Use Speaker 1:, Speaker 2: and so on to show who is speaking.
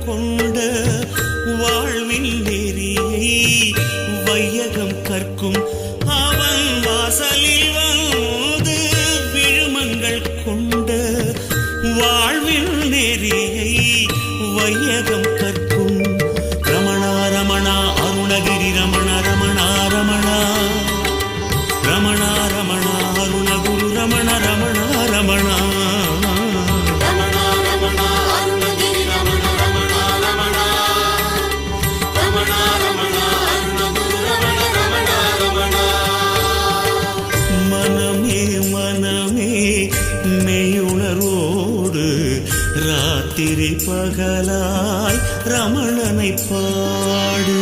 Speaker 1: கொண்ட வாழ்வின் நெறியை வையகம் கற்கும் அவன் வாசலில் வந்து விழுமங்கள் கொண்ட வாழ்வின் நெறியை வையகம் கற்கும் ரமணா ரமணா அருணகிரி ரமணா ரமணா ரமணா ரமணா ரமணா அருணகுரு ரமண ரமணா ரமணா ராத்திரி பகலாய் ரமணனை பாடு